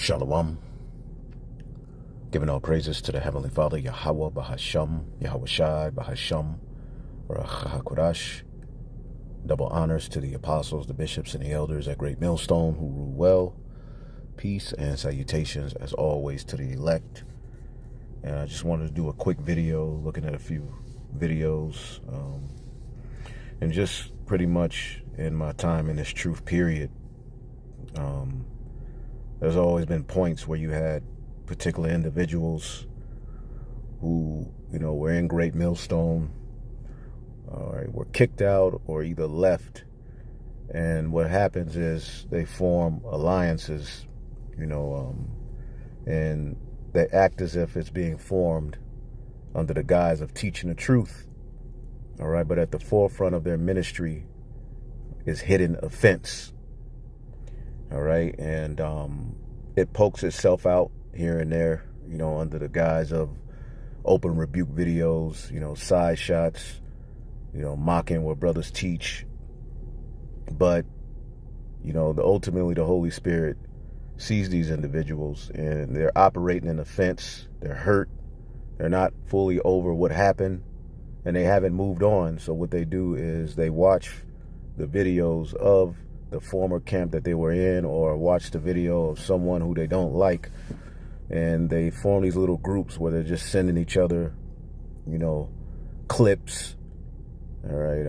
Shalom. Giving all praises to the Heavenly Father, Yahweh, Bahasham, Yahweh Shai, Bahasham, Rachahakodash. Double honors to the apostles, the bishops, and the elders at Great Millstone who rule well. Peace and salutations, as always, to the elect. And I just wanted to do a quick video, looking at a few videos. And just pretty much in my time in this truth period, there's always been points where you had particular individuals who, were in Great Millstone, were kicked out or either left. And what happens is they form alliances, and they act as if it's being formed under the guise of teaching the truth. All right. But at the forefront of their ministry is hidden offense. All right. And it pokes itself out here and there, under the guise of open rebuke videos, side shots, mocking what brothers teach. But, ultimately the Holy Spirit sees these individuals and they're operating in offense. They're hurt. They're not fully over what happened and they haven't moved on. So what they do is they watch the videos of the former camp that they were in, or watch the video of someone who they don't like, and they form these little groups where they're just sending each other, clips, all right,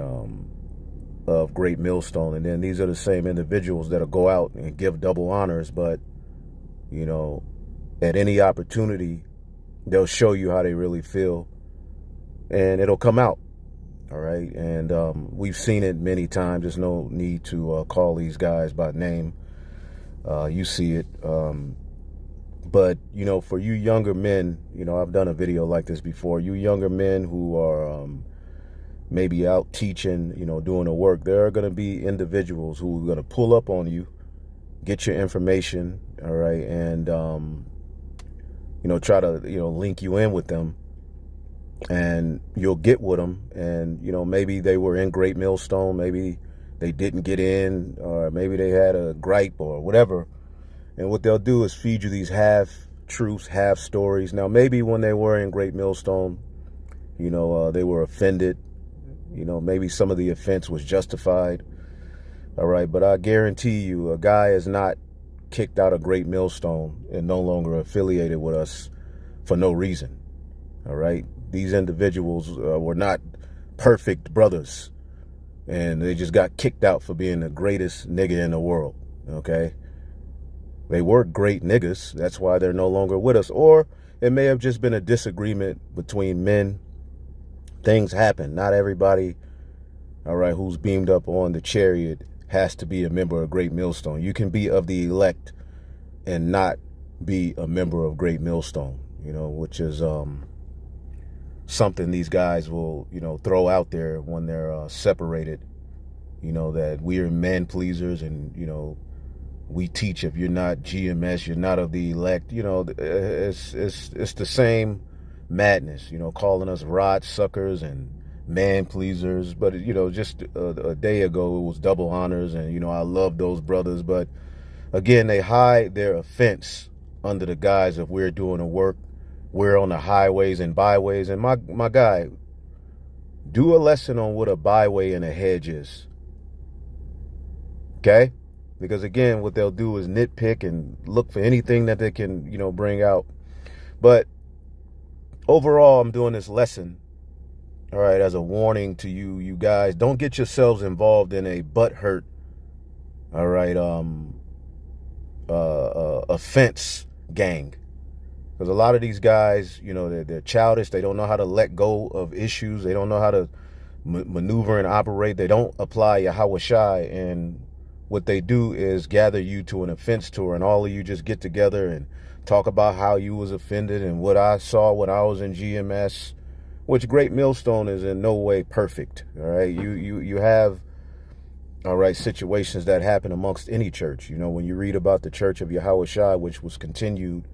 of Great Millstone. And then these are the same individuals that'll go out and give double honors, but, at any opportunity, they'll show you how they really feel, and it'll come out. All right. And we've seen it many times. There's no need to call these guys by name. You see it. But, for you younger men, I've done a video like this before. You younger men who are maybe out teaching, doing the work, there are going to be individuals who are going to pull up on you, get your information. All right. And, try to, link you in with them. And you'll get with them, and maybe they were in Great Millstone, maybe they didn't get in, or maybe they had a gripe or whatever. And what they'll do is feed you these half truths, half stories. Now maybe when they were in Great Millstone, they were offended, maybe some of the offense was justified. All right, but I guarantee you, a guy is not kicked out of Great Millstone and no longer affiliated with us for no reason. All right. These individuals were not perfect brothers, and they just got kicked out for being the greatest nigga in the world. Okay. They were great niggas. That's why they're no longer with us. Or it may have just been a disagreement between men. Things happen. Not everybody, all right, who's beamed up on the chariot has to be a member of Great Millstone. You can be of the elect and not be a member of Great Millstone, which is something these guys will, throw out there when they're separated, that we're men pleasers, and, we teach if you're not GMS, you're not of the elect. It's the same madness, calling us rod suckers and man pleasers. But, just a day ago, it was double honors, and, I love those brothers. But again, they hide their offense under the guise of we're doing the work. We're on the highways and byways. And my guy, do a lesson on what a byway and a hedge is. Okay? Because again, what they'll do is nitpick and look for anything that they can, bring out. But overall, I'm doing this lesson, all right, as a warning to you guys. Don't get yourselves involved in a butthurt, all right, offense gang. Because a lot of these guys, they're childish. They don't know how to let go of issues. They don't know how to maneuver and operate. They don't apply Yahweh Shai. And what they do is gather you to an offense tour, and all of you just get together and talk about how you was offended and what I saw when I was in GMS, which Great Millstone is in no way perfect. All right. You have, all right, situations that happen amongst any church. When you read about the Church of Yahweh Shai, which was continued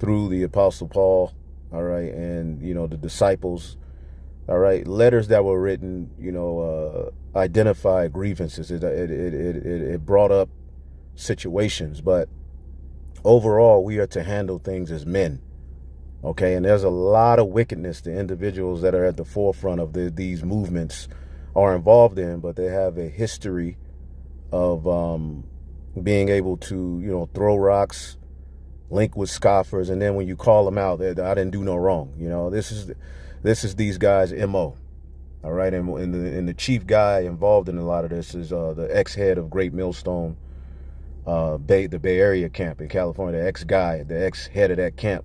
through the Apostle Paul, all right, and, the disciples, all right, letters that were written, identified grievances. It brought up situations, but overall, we are to handle things as men. Okay, and there's a lot of wickedness the individuals that are at the forefront of these movements are involved in, but they have a history of being able to, throw rocks, link with scoffers, and then when you call them out, I didn't do no wrong. This is these guys' MO. All right, and the chief guy involved in a lot of this is the ex-head of Great Millstone, the Bay Area camp in California. The ex-head of that camp.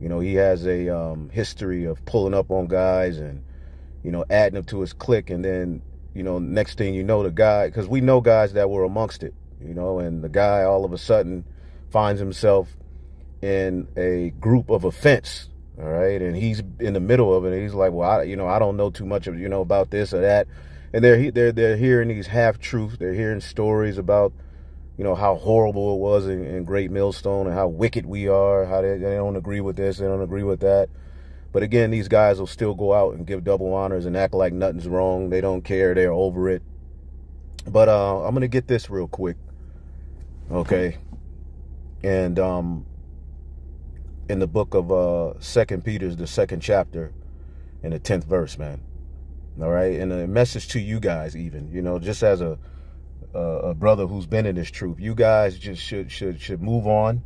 He has a history of pulling up on guys and, adding them to his clique. And then, next thing you know, the guy, because we know guys that were amongst it, and the guy all of a sudden finds himself in a group of offense. All right. And he's in the middle of it. And he's like, well, I don't know too much of, about this or that. And they're hearing these half-truths. They're hearing stories about, how horrible it was in Great Millstone and how wicked we are, how they don't agree with this, they don't agree with that. But again, these guys will still go out and give double honors and act like nothing's wrong. They don't care. They're over it. But I'm going to get this real quick. Okay. And in the book of 2 Peter, the 2nd chapter, in the 10th verse, man. All right. And a message to you guys even, just as a brother who's been in this truth, you guys just should move on,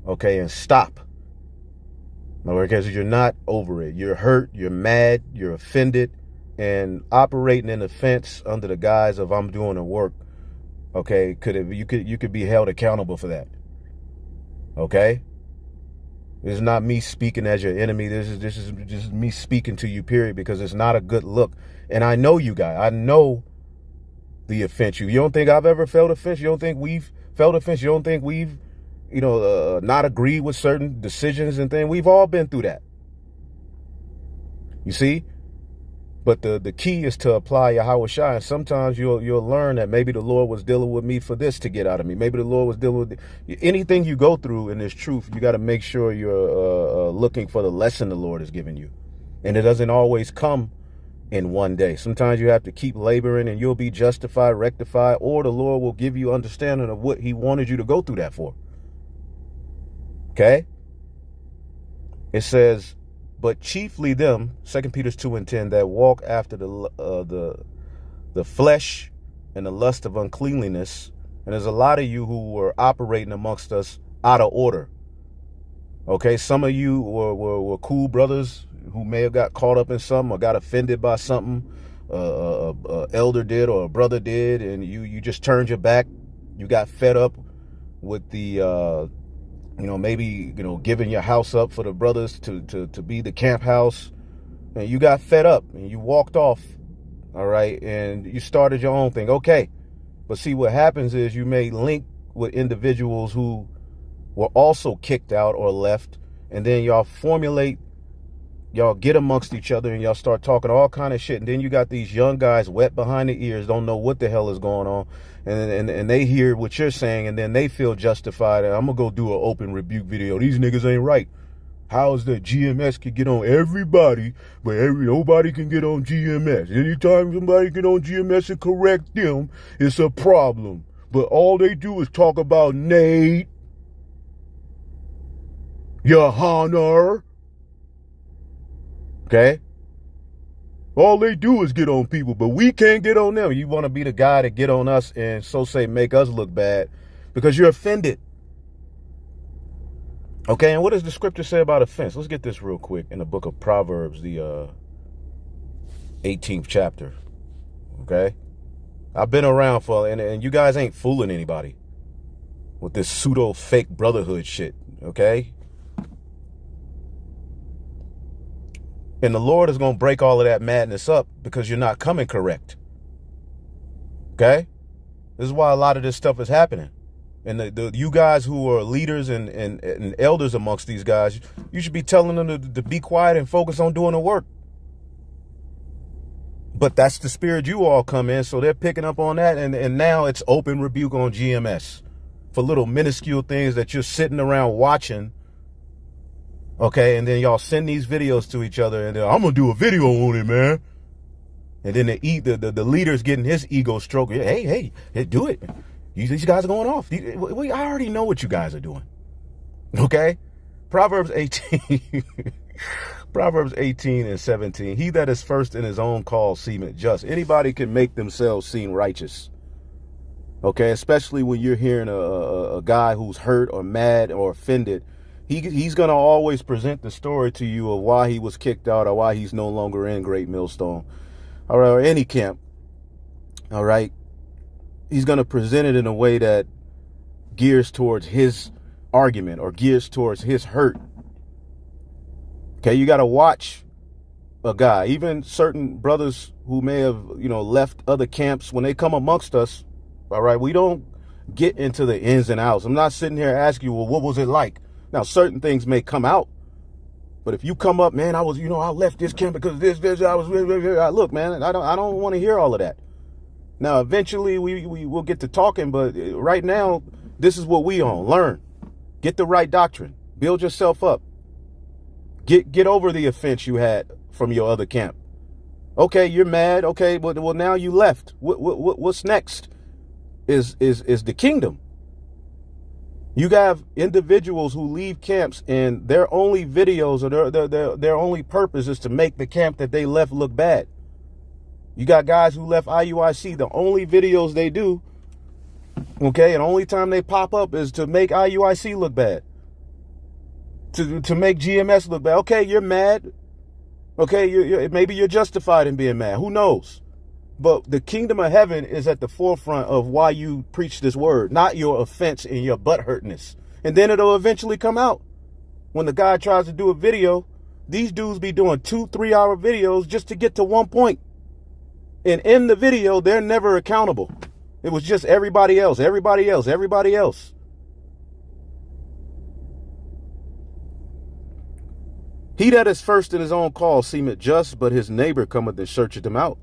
okay, and stop. Because you're not over it. You're hurt, you're mad, you're offended, and operating in offense under the guise of I'm doing the work, okay, you could be held accountable for that. Okay? This is not me speaking as your enemy. This is just me speaking to you, period, because it's not a good look. And I know you guys. I know the offense. You don't think I've ever felt offense? You don't think we've felt offense? You don't think we've, not agreed with certain decisions and things? We've all been through that. You see? But the key is to apply Yahweh Shai. And sometimes you'll learn that maybe the Lord was dealing with me for this to get out of me. Maybe the Lord was dealing with anything you go through in this truth. You got to make sure you're looking for the lesson the Lord has given you. And it doesn't always come in one day. Sometimes you have to keep laboring and you'll be justified, rectified, or the Lord will give you understanding of what he wanted you to go through that for. Okay? It says, but chiefly them, 2 Peter 2:10, that walk after the flesh and the lust of uncleanliness. And there's a lot of you who were operating amongst us out of order. Okay? Some of you were cool brothers who may have got caught up in something or got offended by something a elder did or a brother did, and you just turned your back. You got fed up with the maybe giving your house up for the brothers to be the camp house, and you got fed up and you walked off. All right, and you started your own thing. Okay, but see, what happens is you may link with individuals who were also kicked out or left, and then y'all get amongst each other and y'all start talking all kind of shit. And then you got these young guys wet behind the ears, don't know what the hell is going on. And they hear what you're saying, and then they feel justified. And I'm going to go do an open rebuke video. These niggas ain't right. How is that GMS can get on everybody, but nobody can get on GMS? Anytime somebody get on GMS and correct them, it's a problem. But all they do is talk about Nate, your honor. Okay? All they do is get on people, but we can't get on them. You want to be the guy to get on us and so say make us look bad because you're offended. Okay, and what does the scripture say about offense? Let's get this real quick in the book of Proverbs, the 18th chapter. Okay? I've been around and you guys ain't fooling anybody with this pseudo fake brotherhood shit. Okay? And the Lord is going to break all of that madness up because you're not coming correct. Okay? This is why a lot of this stuff is happening. And you guys who are leaders and elders amongst these guys, you should be telling them to be quiet and focus on doing the work. But that's the spirit you all come in, so they're picking up on that. And now it's open rebuke on GMS for little minuscule things that you're sitting around watching. Okay, and then y'all send these videos to each other, and then I'm gonna do a video on it, man. And then the leader's getting his ego stroked. Hey, do it. These guys are going off. I already know what you guys are doing. Okay? Proverbs 18. Proverbs 18 and 17. He that is first in his own cause seemeth just. Anybody can make themselves seem righteous. Okay? Especially when you're hearing a guy who's hurt or mad or offended. He's going to always present the story to you of why he was kicked out or why he's no longer in Great Millstone. All right, or any camp. All right. He's going to present it in a way that gears towards his argument or gears towards his hurt. Okay, you got to watch a guy, even certain brothers who may have, left other camps, when they come amongst us. All right, we don't get into the ins and outs. I'm not sitting here asking you, well, what was it like? Now, certain things may come out, but if you come up, man, I left this camp because this, look, man, I don't want to hear all of that. Now, eventually we will get to talking, but right now, this is what we own. Learn, get the right doctrine, build yourself up, get over the offense you had from your other camp. Okay, you're mad. Okay, but well, now you left. What's next is the kingdom. You have individuals who leave camps and their only videos or their only purpose is to make the camp that they left look bad. You got guys who left IUIC. The only videos they do, okay, and only time they pop up is to make IUIC look bad. To make GMS look bad. Okay, you're mad. Okay, maybe you're justified in being mad. Who knows? But the kingdom of heaven is at the forefront of why you preach this word, not your offense and your butthurtness. And then it'll eventually come out. When the guy tries to do a video, these dudes be doing 2-3 hour videos just to get to one point. And in the video, they're never accountable. It was just everybody else, everybody else, everybody else. He that is first in his own cause seemeth just, but his neighbor cometh and searcheth him out.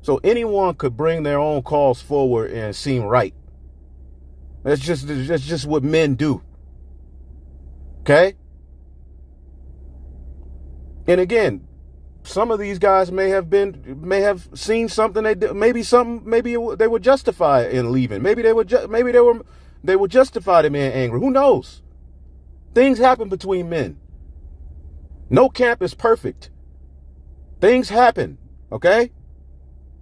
So anyone could bring their own cause forward and seem right. That's just what men do. Okay? And again, some of these guys may have seen something they did, maybe they were justified in leaving. Maybe they were justified in being angry. Who knows? Things happen between men. No camp is perfect. Things happen, okay?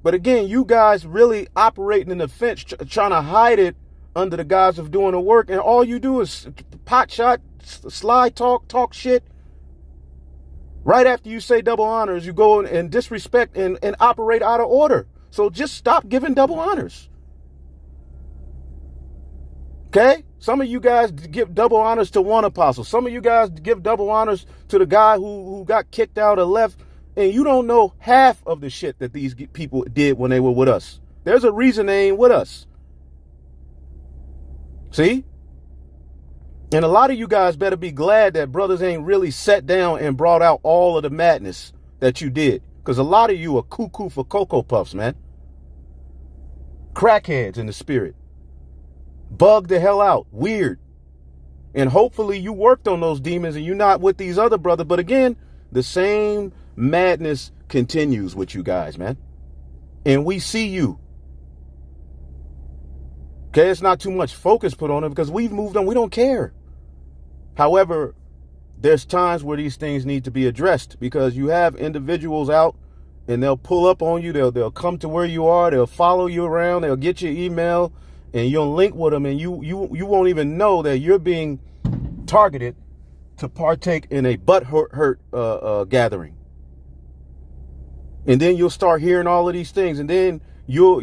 But again, you guys really operating in the fence, trying to hide it under the guise of doing the work, and all you do is pot shot, slide talk shit. Right after you say double honors, you go and disrespect and operate out of order. So just stop giving double honors. Okay? Some of you guys give double honors to one apostle. Some of you guys give double honors to the guy who got kicked out or left. And you don't know half of the shit that these people did when they were with us. There's a reason they ain't with us. See? And a lot of you guys better be glad that brothers ain't really sat down and brought out all of the madness that you did. Because a lot of you are cuckoo for Cocoa Puffs, man. Crackheads in the spirit. Bugged the hell out. Weird. And hopefully you worked on those demons and you're not with these other brothers. But again, the same madness continues with you guys, man. And we see you. Okay, it's not too much focus put on it because we've moved on. We don't care. However, there's times where these things need to be addressed because you have individuals out and they'll pull up on you. They'll come to where you are. They'll follow you around. They'll get your email and you'll link with them and you won't even know that you're being targeted to partake in a butt hurt gathering. And then you'll start hearing all of these things, and then you'll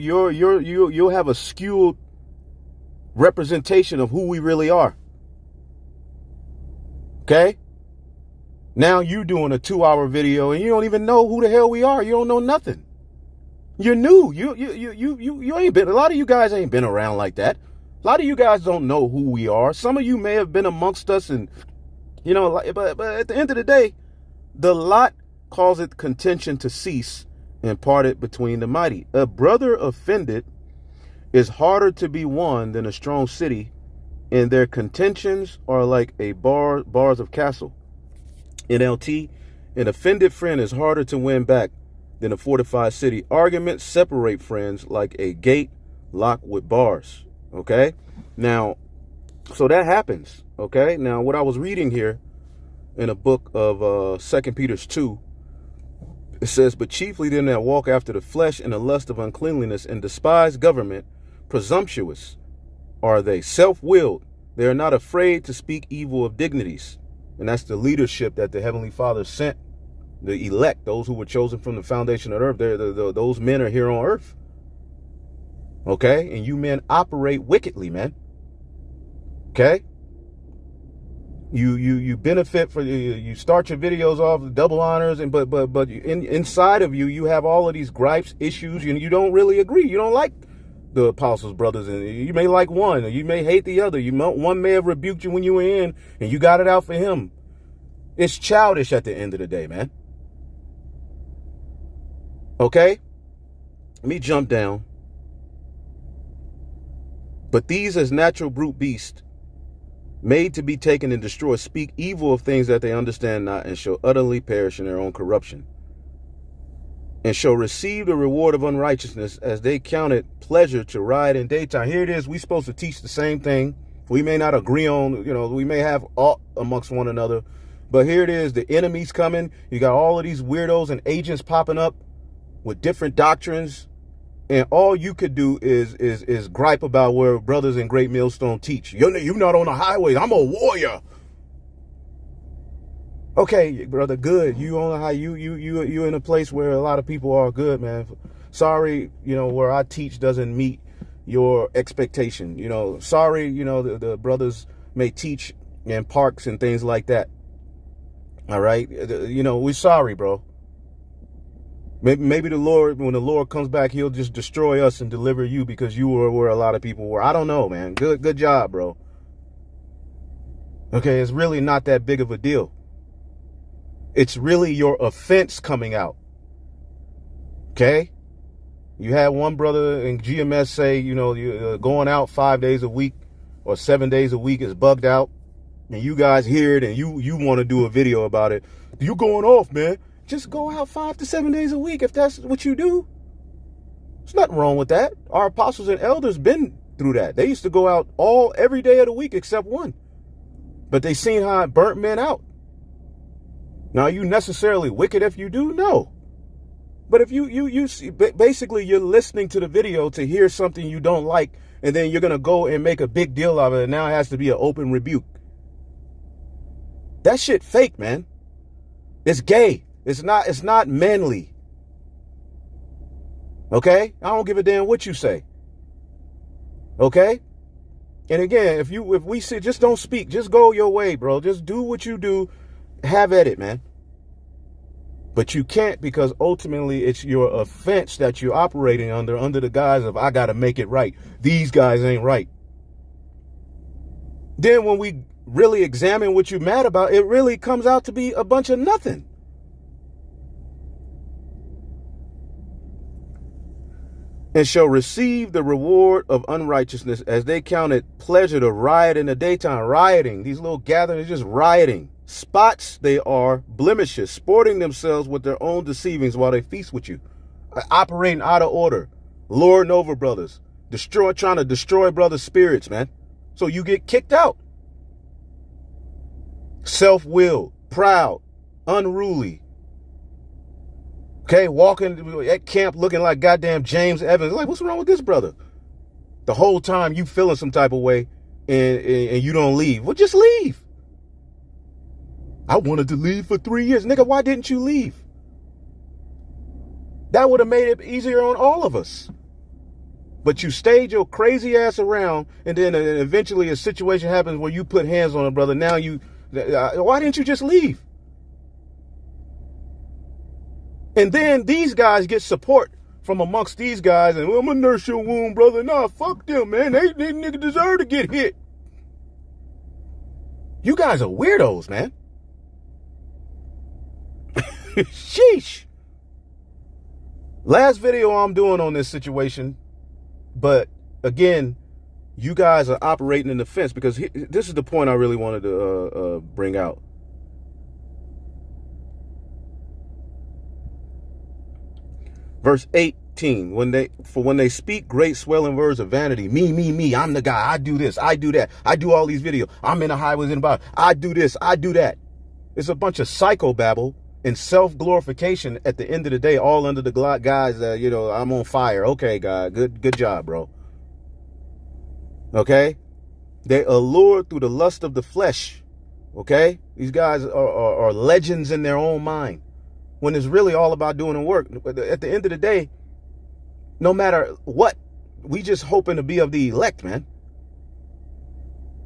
have a skewed representation of who we really are. Okay? Now you doing a 2-hour video and you don't even know who the hell we are. You don't know nothing. You're new. You ain't been. A lot of you guys ain't been around like that. A lot of you guys don't know who we are. Some of you may have been amongst us, and but at the end of the day, the lot causeth contention to cease and parted between the mighty. A brother offended is harder to be won than a strong city, and their contentions are like a bars of castle. NLT, an offended friend is harder to win back than a fortified city. Arguments separate friends like a gate locked with bars. Okay? Now, so that happens. Okay? Now, what I was reading here in a book of 2 Peter 2, it says, but chiefly them that walk after the flesh and the lust of uncleanliness and despise government, presumptuous are they, self-willed. They are not afraid to speak evil of dignities. And that's the leadership that the Heavenly Father sent, the elect, those who were chosen from the foundation of earth. Those men are here on earth. Okay? And you men operate wickedly, man. Okay? You benefit for you start your videos off with double honors, and but inside of you have all of these gripes, issues, and you don't really agree. You don't like the apostles' brothers, and you may like one, or you may hate the other. One may have rebuked you when you were in, and you got it out for him. It's childish at the end of the day, man. Okay? Let me jump down. But these as natural brute beasts, made to be taken and destroyed, speak evil of things that they understand not, and shall utterly perish in their own corruption, and shall receive the reward of unrighteousness, as they count it pleasure to ride in daytime. Here it is. We're supposed to teach the same thing. We may not agree on, we may have aught amongst one another, but here it is. The enemy's coming. You got all of these weirdos and agents popping up with different doctrines. And all you could do is gripe about where brothers in Great Millstone teach. You're not on the highway. I'm a warrior. Okay, brother, good. You on the high. You in a place where a lot of people are good, man. Sorry, where I teach doesn't meet your expectation. Sorry, the brothers may teach in parks and things like that. All right, we're sorry, bro. Maybe the Lord, when the Lord comes back, he'll just destroy us and deliver you because you were where a lot of people were. I don't know, man. Good job, bro. Okay, it's really not that big of a deal. It's really your offense coming out. Okay? You had one brother in GMS say, you're going out 5 days a week or 7 days a week is bugged out. And you guys hear it and you want to do a video about it. You going off, man. Just go out 5 to 7 days a week if that's what you do. There's nothing wrong with that. Our apostles and elders been through that. They used to go out every day of the week except one. But they seen how it burnt men out. Now, are you necessarily wicked if you do? No. But if you see, basically you're listening to the video to hear something you don't like, and then you're going to go and make a big deal of it, and now it has to be an open rebuke. That shit fake, man. It's gay. It's not manly. Okay? I don't give a damn what you say. Okay? And again, if we say just don't speak, just go your way, bro. Just do what you do. Have at it, man. But you can't, because ultimately it's your offense that you're operating under the guise of I gotta make it right. These guys ain't right. Then when we really examine what you're mad about, it really comes out to be a bunch of nothing. And shall receive the reward of unrighteousness, as they count it pleasure to riot in the daytime. Rioting, these little gatherings, just rioting. Spots they are, blemishes, sporting themselves with their own deceivings while they feast with you. Operating out of order, lording over brothers, trying to destroy brothers' spirits, man. So you get kicked out. Self-willed, proud, unruly. Okay, walking at camp looking like goddamn James Evans. Like, what's wrong with this brother? The whole time you feeling some type of way and you don't leave. Well, just leave. I wanted to leave for 3 years. Nigga, why didn't you leave? That would have made it easier on all of us. But you stayed your crazy ass around, and then eventually a situation happens where you put hands on a brother. Now why didn't you just leave? And then these guys get support from amongst these guys, and well, I'm gonna nurse your wound, brother. Nah, fuck them, man. They niggas deserve to get hit. You guys are weirdos, man. Sheesh. Last video I'm doing on this situation, but again, you guys are operating in the fence, because this is the point I really wanted to bring out. Verse 8 18, when they speak great swelling words of vanity, me, I'm the guy, I do this, I do that, I do all these videos, I'm in the highways and by, I do this, I do that. It's a bunch of psychobabble and self-glorification at the end of the day, all under the guise that, you know, I'm on fire. Okay, God, good job, bro. Okay? They allure through the lust of the flesh. Okay? These guys are legends in their own mind, when it's really all about doing the work. At the end of the day, no matter what, we just hoping to be of the elect, man.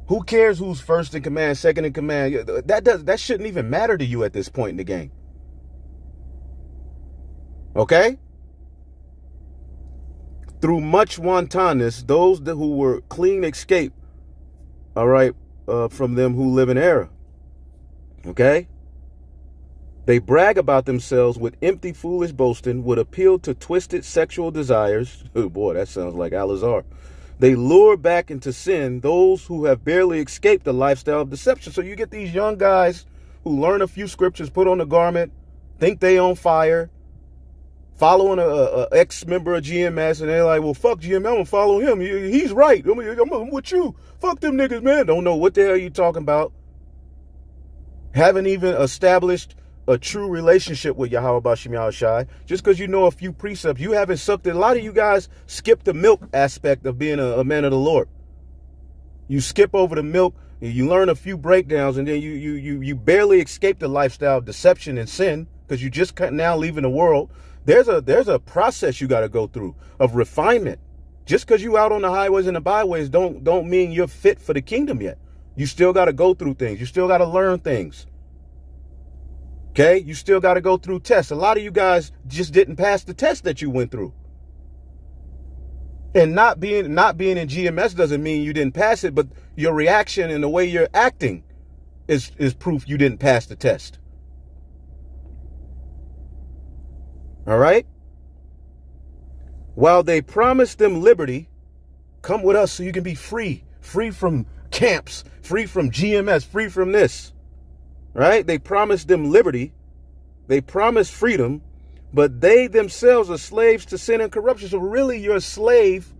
Who cares who's first in command, second in command? That shouldn't even matter to you at this point in the game. Okay? Through much wantonness, those who were clean escape, all right, from them who live in error. Okay? They brag about themselves with empty, foolish boasting, would appeal to twisted sexual desires. Oh boy, that sounds like Al-Azhar. They lure back into sin those who have barely escaped the lifestyle of deception. So you get these young guys who learn a few scriptures, put on the garment, think they on fire, following a ex-member of GMS, and they're like, well, fuck GMS, I'm going to follow him. He's right. I'm with you. Fuck them niggas, man. Don't know what the hell you talking about. Haven't even established a true relationship with Yahweh Bashim Yahushai. Just because you know a few precepts, you haven't sucked it. A lot of you guys skip the milk aspect of being a man of the Lord. You skip over the milk, you learn a few breakdowns, and then you barely escape the lifestyle of deception and sin because you just now leaving the world. There's a process you got to go through of refinement. Just because you out on the highways and the byways don't mean you're fit for the kingdom yet. You still got to go through things. You still got to learn things. Okay, you still got to go through tests. A lot of you guys just didn't pass the test that you went through. And not being in GMS doesn't mean you didn't pass it, but your reaction and the way you're acting is proof you didn't pass the test. All right? While they promised them liberty, come with us so you can be free from camps, free from GMS, free from this. Right? They promised them liberty. They promised freedom, but they themselves are slaves to sin and corruption. So really you're a slave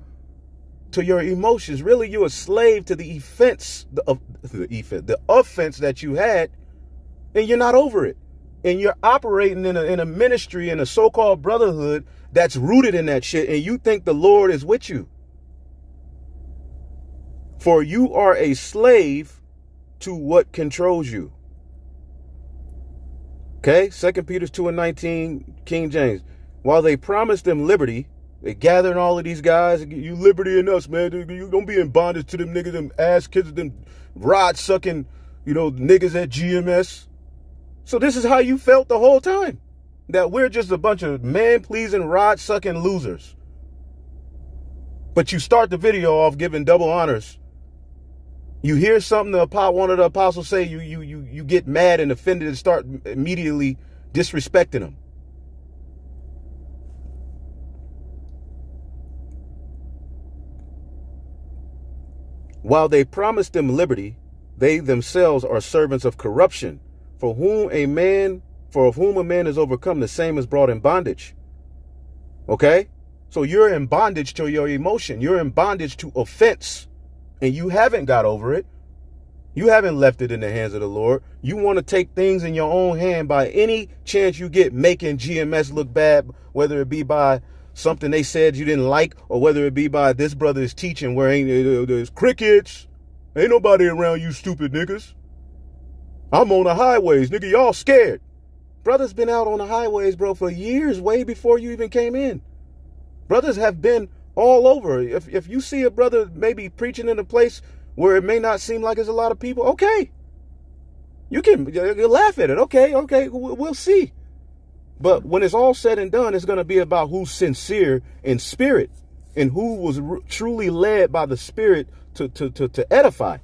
to your emotions. Really you're a slave to the offense, the offense that you had, and you're not over it. And you're operating in a ministry, in a so-called brotherhood that's rooted in that shit, and you think the Lord is with you. For you are a slave to what controls you. Okay, 2 Peter 2:19, King James. While they promised them liberty, they gathered all of these guys, you liberty in us, man. You don't be in bondage to them niggas, them ass kids, them rod-sucking, niggas at GMS. So this is how you felt the whole time, that we're just a bunch of man-pleasing, rod-sucking losers. But you start the video off giving double honors. You hear something one of the apostles say, you get mad and offended and start immediately disrespecting them. While they promised them liberty, they themselves are servants of corruption, for whom a man is overcome, the same is brought in bondage. Okay? So you're in bondage to your emotion. You're in bondage to offense. And you haven't got over it. You haven't left it in the hands of the Lord. You want to take things in your own hand by any chance you get, making GMS look bad, whether it be by something they said you didn't like, or whether it be by this brother's teaching where there's crickets. Ain't nobody around you stupid niggas. I'm on the highways, nigga, y'all scared. Brothers been out on the highways, bro, for years, way before you even came in. Brothers have been all over. If you see a brother maybe preaching in a place where it may not seem like there's a lot of people, okay. You can laugh at it. Okay, we'll see. But when it's all said and done, it's going to be about who's sincere in spirit and who was truly led by the Spirit to edify.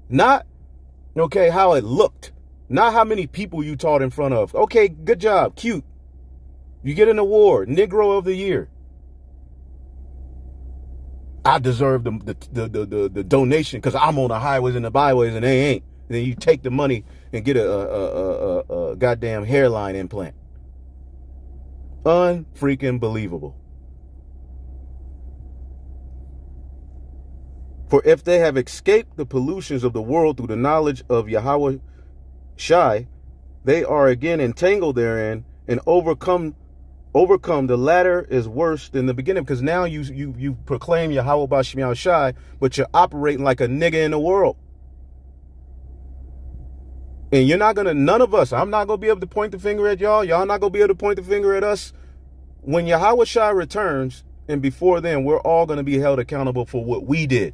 Not, how it looked. Not how many people you taught in front of. Okay, good job, cute. You get an award, Negro of the Year. I deserve the donation because I'm on the highways and the byways and they ain't. And then you take the money and get a goddamn hairline implant. Unfreaking believable. For if they have escaped the pollutions of the world through the knowledge of Yahweh Shai, they are again entangled therein and overcome. The latter is worse than the beginning, because now you proclaim Yahweh Bashim Shai, but you're operating like a nigga in the world. And you're not gonna, none of us, I'm not gonna be able to point the finger at y'all. Y'all not gonna be able to point the finger at us. When Yahweh Shai returns, and before then, we're all gonna be held accountable for what we did.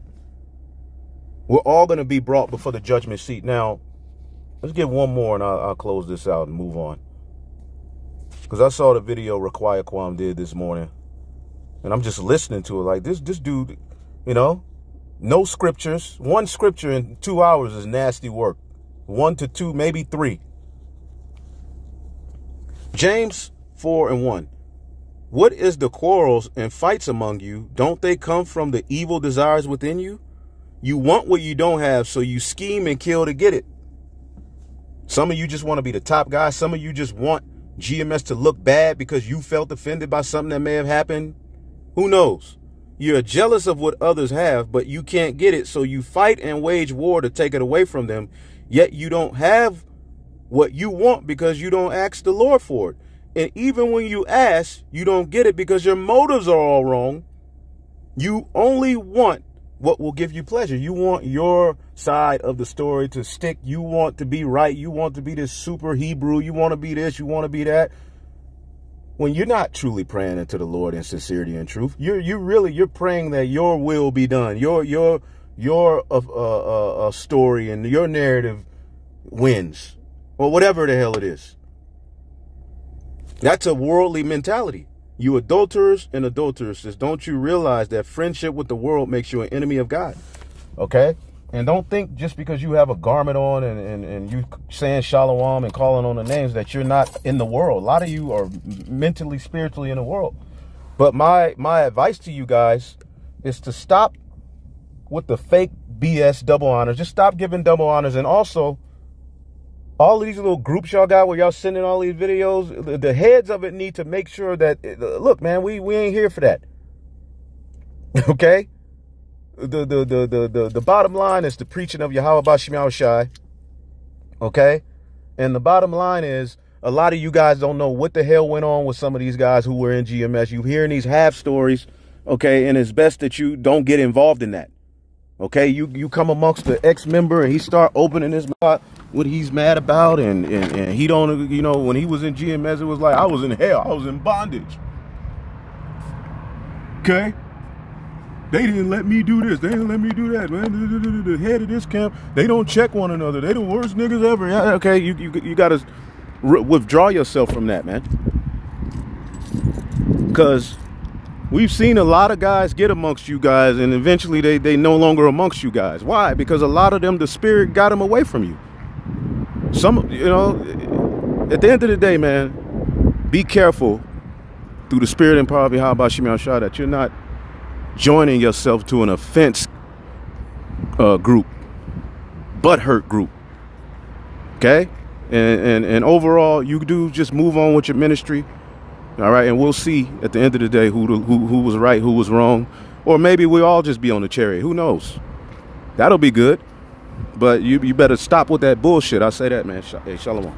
We're all gonna be brought before the judgment seat. Now, let's get one more and I'll close this out and move on. Because I saw the video Require Qam did this morning. And I'm just listening to it like this dude, you know, no scriptures. One scripture in 2 hours is nasty work. 1 to 2, maybe 3. James 4:1. What is the quarrels and fights among you? Don't they come from the evil desires within you? You want what you don't have, so you scheme and kill to get it. Some of you just want to be the top guy. Some of you just want GMS to look bad because you felt offended by something that may have happened. Who knows? You're jealous of what others have, but you can't get it, so you fight and wage war to take it away from them. Yet you don't have what you want because you don't ask the Lord for it. And even when you ask, you don't get it because your motives are all wrong. You only want what will give you pleasure. You want your side of the story to stick. You want to be right. You want to be this super Hebrew. You want to be this. You want to be that. When you're not truly praying into the Lord in sincerity and truth, you're praying that your will be done. Your story and your narrative wins, or whatever the hell it is. That's a worldly mentality. You adulterers and adulteresses, don't you realize that friendship with the world makes you an enemy of God? Okay? And don't think just because you have a garment on and you saying shalom and calling on the names that you're not in the world. A lot of you are mentally, spiritually in the world. But my advice to you guys is to stop with the fake BS double honors. Just stop giving double honors. And also, all of these little groups y'all got where y'all sending all these videos, the heads of it need to make sure that, look, man, we ain't here for that. Okay? The bottom line is the preaching of Yahweh Bashim Shai. Okay? And the bottom line is, a lot of you guys don't know what the hell went on with some of these guys who were in GMS. You hearing these half stories, okay? And it's best that you don't get involved in that. Okay? You come amongst the ex-member and he start opening his mouth what he's mad about, and he don't, you know, when he was in GMS, it was like, I was in hell, I was in bondage. Okay? They didn't let me do this, they didn't let me do that, man. The head of this camp, they don't check one another, they the worst niggas ever. Okay, you gotta withdraw yourself from that, man. Because we've seen a lot of guys get amongst you guys, and eventually they no longer amongst you guys. Why? Because a lot of them, the spirit got them away from you. Some, you know, at the end of the day, man, be careful through the spirit and power of Yahweh Bashim Shai that you're not joining yourself to an offense group, butthurt group. Okay? And overall, you do just move on with your ministry. All right, and we'll see at the end of the day who was right, who was wrong, or maybe we'll all just be on the chariot. Who knows? That'll be good. But you better stop with that bullshit. I say that, man. Hey, shalom.